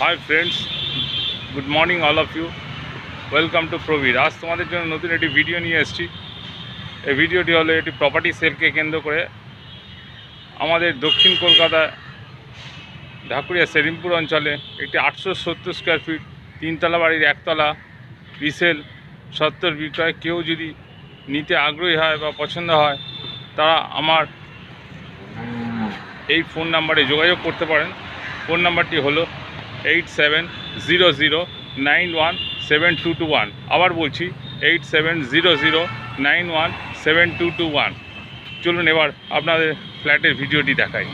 High friends, good morning all of you. Welcome to Prabir. আজ তোমাদের জন্য নতুন একটি ভিডিও নিয়ে এসেছি। এই ভিডিওটি হলো একটি প্রপার্টি সেলকে কেন্দ্র করে আমাদের দক্ষিণ কলকাতায় ঢাকুরিয়া সেলিমপুর অঞ্চলে একটি 870 স্কোয়ার ফিট তিনতলা বাড়ির একতলা রিসেল সত্তর বিক্রয়। কেউ যদি নিতে আগ্রহী হয় বা পছন্দ হয় তারা আমার এই ফোন নাম্বারে যোগাযোগ করতে পারেন। ফোন নাম্বারটি হলো 8700917221। আবার বলছি 8700917221। চলুন এবার আপনাদের ফ্ল্যাটের ভিডিওটি দেখাই।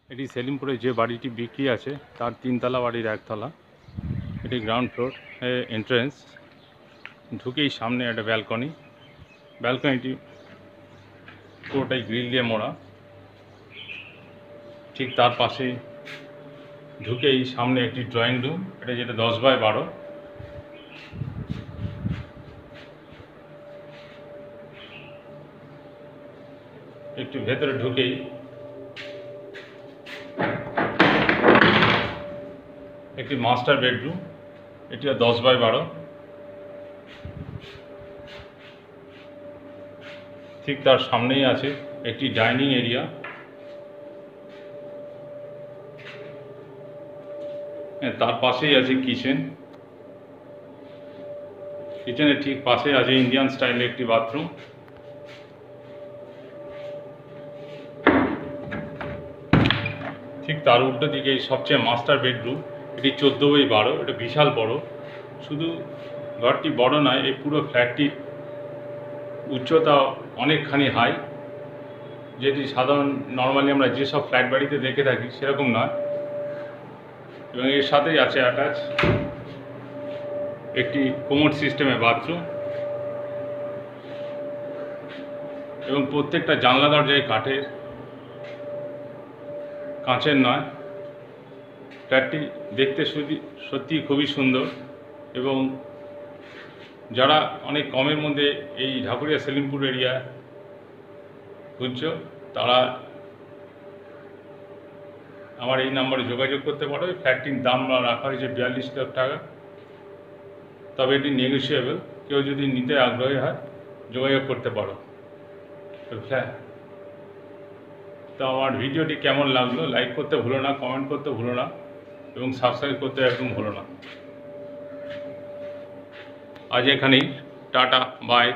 এটি সেলিমপুরে যে বাড়িটি বিক্রি আছে তার তিনতলা বাড়ির একতলা। এটি গ্রাউন্ড ফ্লোর এন্ট্রেন্স, ঢুকেই সামনে একটা ব্যালকনিটি পুরোটাই গ্রিল দিয়ে মোড়া। ঠিক তার পাশেই ঢুকেই সামনে একটি ড্রয়িং রুম, এটা যেটা 10x12। একটু ভেতরে ঢুকেই একটি মাস্টার বেডরুম, এটিও 10x12। ঠিক তার সামনেই আছে একটি ডাইনিং এরিয়া। তার পাশেই আছে কিচেনের ঠিক পাশে আছে ইন্ডিয়ান স্টাইলের একটি বাথরুম। ঠিক তার উল্টো দিকে সবচেয়ে মাস্টার বেডরুম, এটি 14x12। এটা বিশাল বড়। শুধু ঘরটি বড় নয়, এই পুরো ফ্ল্যাটটির উচ্চতা অনেকখানি হাই, যেটি সাধারণ নর্মালি আমরা যেসব ফ্ল্যাট বাড়িতে দেখে থাকি সেরকম নয়। এবং এর সাথেই আছে অ্যাটাচ একটি কোমোড সিস্টেমের বাথরুম। এবং প্রত্যেকটা জানলা দরজায় কাঁচের নয়। ফ্ল্যাটটি দেখতে সত্যি খুবই সুন্দর। এবং যারা অনেক কমের মধ্যে এই ঢাকুরিয়া সেলিমপুর এরিয়া খুঁজছো তারা আমার এই নাম্বারে যোগাযোগ করতে পারো। ফ্ল্যাটটির দাম রাখা হয়েছে 42 লাখ টাকা, তবে এটি নেগোশিয়েবল। কেউ যদি নিতে আগ্রহী হয় যোগাযোগ করতে পারো। তো আমার ভিডিওটি কেমন লাগলো লাইক করতে ভুলো না, কমেন্ট করতে ভুলো না এবং সাবস্ক্রাইব করতে একদম ভুলো না। আজ এখানেই, টাটা, বাই।